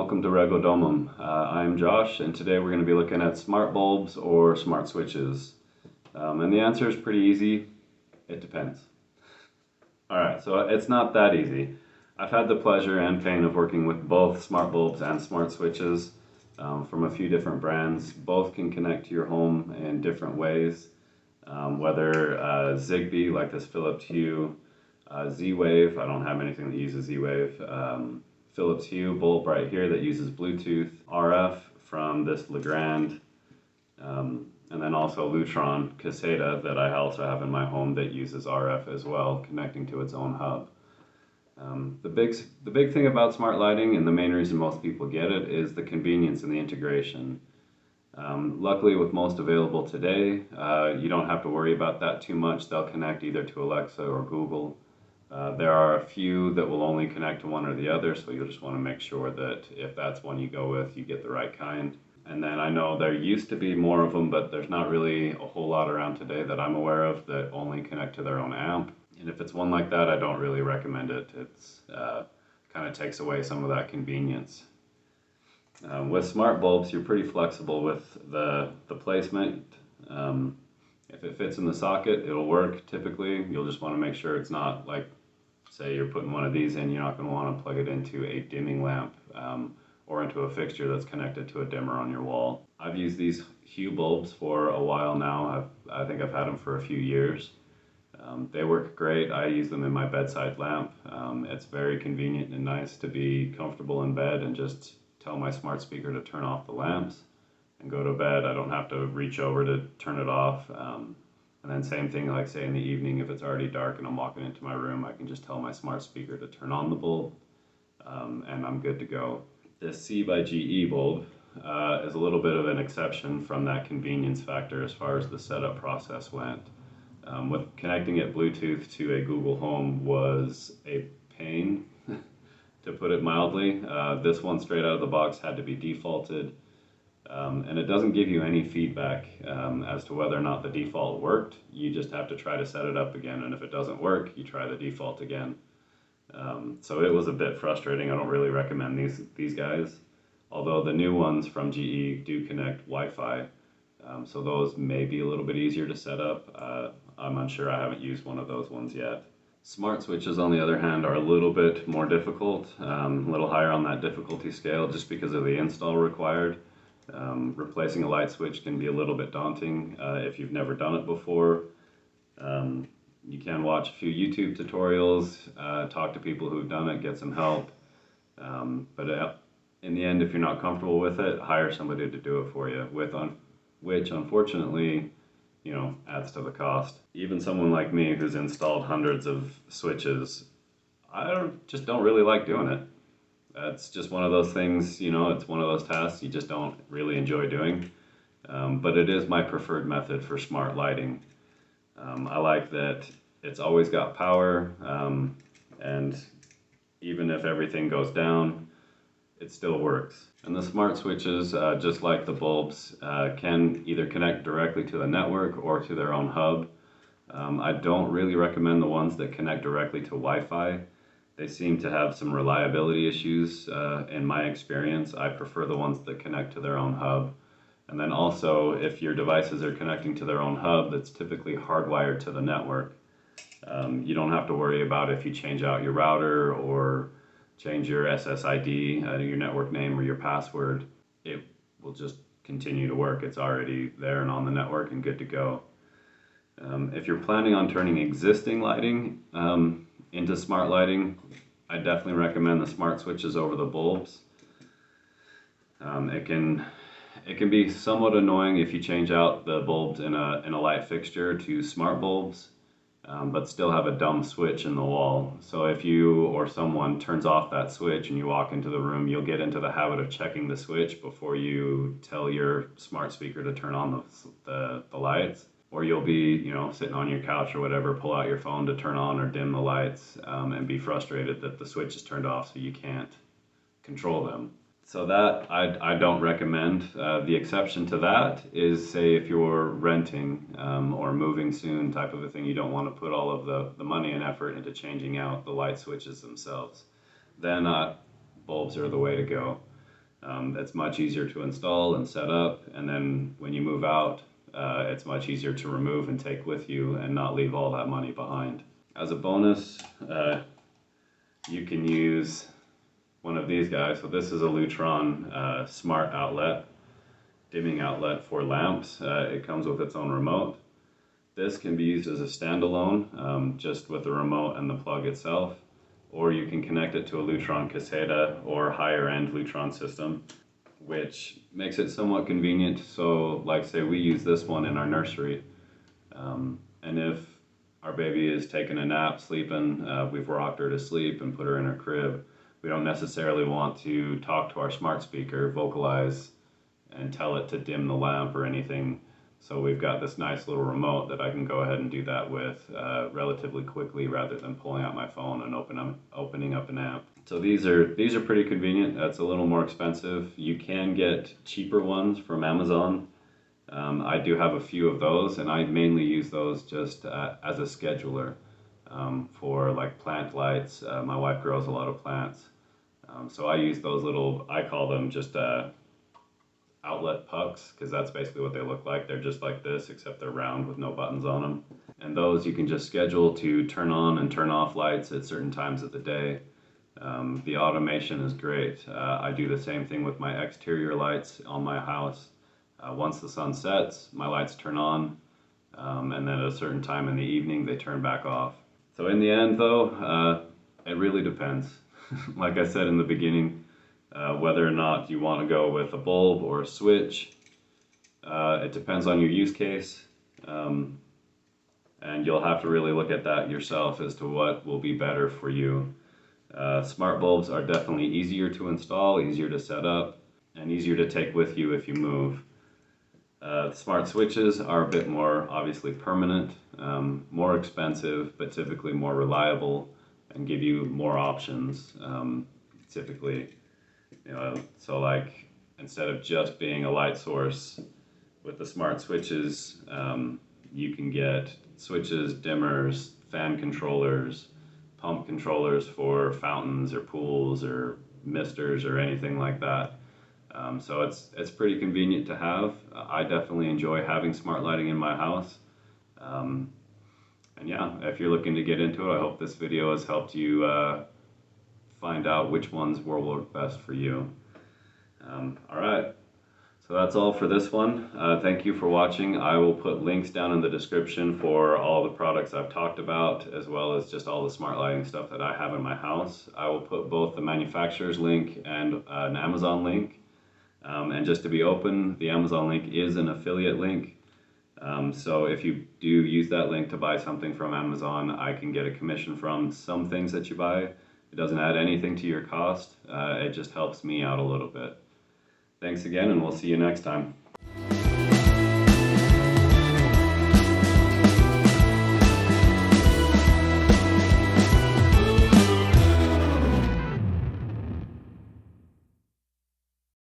welcome to Rego Domum. I'm Josh, and today we're going to be looking at smart bulbs or smart switches. And the answer is pretty easy. It depends. Alright, so it's not that easy. I've had the pleasure and pain of working with both smart bulbs and smart switches from a few different brands. Both can connect to your home in different ways, whether Zigbee, like this Philips Hue, Z-Wave, I don't have anything that uses Z-Wave, Philips Hue bulb right here that uses Bluetooth, RF from this Legrand, and then also Lutron Caseta that I also have in my home that uses RF as well, connecting to its own hub. The big thing about smart lighting, and the main reason most people get it, is the convenience and the integration. Luckily, with most available today, you don't have to worry about that too much. They'll connect either to Alexa or Google. There are a few that will only connect to one or the other, so you'll just want to make sure that if that's one you go with, you get the right kind. And then I know there used to be more of them, but there's not really a whole lot around today that I'm aware of that only connect to their own amp. And if it's one like that, I don't really recommend it. It's kind of takes away some of that convenience. With smart bulbs, you're pretty flexible with the placement. If it fits in the socket, it'll work typically. You'll just want to make sure it's not like, say you're putting one of these in, you're not going to want to plug it into a dimming lamp or into a fixture that's connected to a dimmer on your wall. I've used these Hue bulbs for a while now. I think I've had them for a few years. They work great. I use them in my bedside lamp. It's very convenient and nice to be comfortable in bed and just tell my smart speaker to turn off the lamps and go to bed. I don't have to reach over to turn it off. And then same thing, like say in the evening, if it's already dark and I'm walking into my room, I can just tell my smart speaker to turn on the bulb and I'm good to go. This C by GE bulb is a little bit of an exception from that convenience factor as far as the setup process went. With connecting it Bluetooth to a Google Home was a pain, to put it mildly. This one straight out of the box had to be defaulted, and it doesn't give you any feedback as to whether or not the default worked. You just have to try to set it up again, and if it doesn't work, you try the default again. So it was a bit frustrating. I don't really recommend these guys, although the new ones from GE do connect Wi-Fi, so those may be a little bit easier to set up. I'm unsure, I haven't used one of those ones yet. Smart switches, on the other hand, are a little bit more difficult, a little higher on that difficulty scale just because of the install required. Replacing a light switch can be a little bit daunting if you've never done it before. You can watch a few YouTube tutorials, talk to people who've done it, get some help. But in the end, if you're not comfortable with it, hire somebody to do it for you, which unfortunately, you know, adds to the cost. Even someone like me who's installed hundreds of switches, I just don't really like doing it. It's just one of those things, you know, it's one of those tasks you just don't really enjoy doing. But it is my preferred method for smart lighting. I like that it's always got power, and even if everything goes down, it still works. And the smart switches, just like the bulbs, can either connect directly to the network or to their own hub. I don't really recommend the ones that connect directly to Wi-Fi. They seem to have some reliability issues in my experience. I prefer the ones that connect to their own hub. And then also, if your devices are connecting to their own hub that's typically hardwired to the network, you don't have to worry about if you change out your router or change your SSID, your network name or your password, it will just continue to work. It's already there and on the network and good to go. If you're planning on turning existing lighting into smart lighting, I definitely recommend the smart switches over the bulbs. It can be somewhat annoying if you change out the bulbs in a light fixture to smart bulbs, but still have a dumb switch in the wall. So if you or someone turns off that switch and you walk into the room, you'll get into the habit of checking the switch before you tell your smart speaker to turn on the lights. Or you'll be, you know, sitting on your couch or whatever, pull out your phone to turn on or dim the lights, and be frustrated that the switch is turned off so you can't control them. So that I don't recommend. The exception to that is, say, if you're renting or moving soon type of a thing, you don't want to put all of the money and effort into changing out the light switches themselves. Then bulbs are the way to go. It's much easier to install and set up, and then when you move out, it's much easier to remove and take with you and not leave all that money behind. As a bonus, you can use one of these guys. So this is a Lutron smart outlet, dimming outlet for lamps. It comes with its own remote. This can be used as a standalone, just with the remote and the plug itself, or you can connect it to a Lutron Caseta or higher end Lutron system, which makes it somewhat convenient. So like say we use this one in our nursery, and if our baby is taking a nap, sleeping, we've rocked her to sleep and put her in her crib, we don't necessarily want to talk to our smart speaker, vocalize, and tell it to dim the lamp or anything. So we've got this nice little remote that I can go ahead and do that with relatively quickly, rather than pulling out my phone and opening up an app. So these are pretty convenient. That's a little more expensive. You can get cheaper ones from Amazon. I do have a few of those, and I mainly use those just as a scheduler for like plant lights. My wife grows a lot of plants, so I use those little, I call them just outlet pucks, because that's basically what they look like. They're just like this, except they're round with no buttons on them. And those you can just schedule to turn on and turn off lights at certain times of the day. The automation is great. I do the same thing with my exterior lights on my house. Once the sun sets, my lights turn on, and then at a certain time in the evening they turn back off. So in the end though, it really depends. Like I said in the beginning, whether or not you want to go with a bulb or a switch, it depends on your use case, and you'll have to really look at that yourself as to what will be better for you. Smart bulbs are definitely easier to install, easier to set up, and easier to take with you if you move. Smart switches are a bit more obviously permanent, more expensive, but typically more reliable and give you more options. Typically, so like instead of just being a light source with the smart switches, you can get switches, dimmers, fan controllers, pump controllers for fountains or pools or misters or anything like that. So it's pretty convenient to have. I definitely enjoy having smart lighting in my house. And yeah, if you're looking to get into it, I hope this video has helped you find out which ones will work best for you. All right, so that's all for this one. Thank you for watching. I will put links down in the description for all the products I've talked about, as well as just all the smart lighting stuff that I have in my house. I will put both the manufacturer's link and an Amazon link. And just to be open, the Amazon link is an affiliate link. So if you do use that link to buy something from Amazon, I can get a commission from some things that you buy. It doesn't add anything to your cost. It just helps me out a little bit. Thanks again, and we'll see you next time.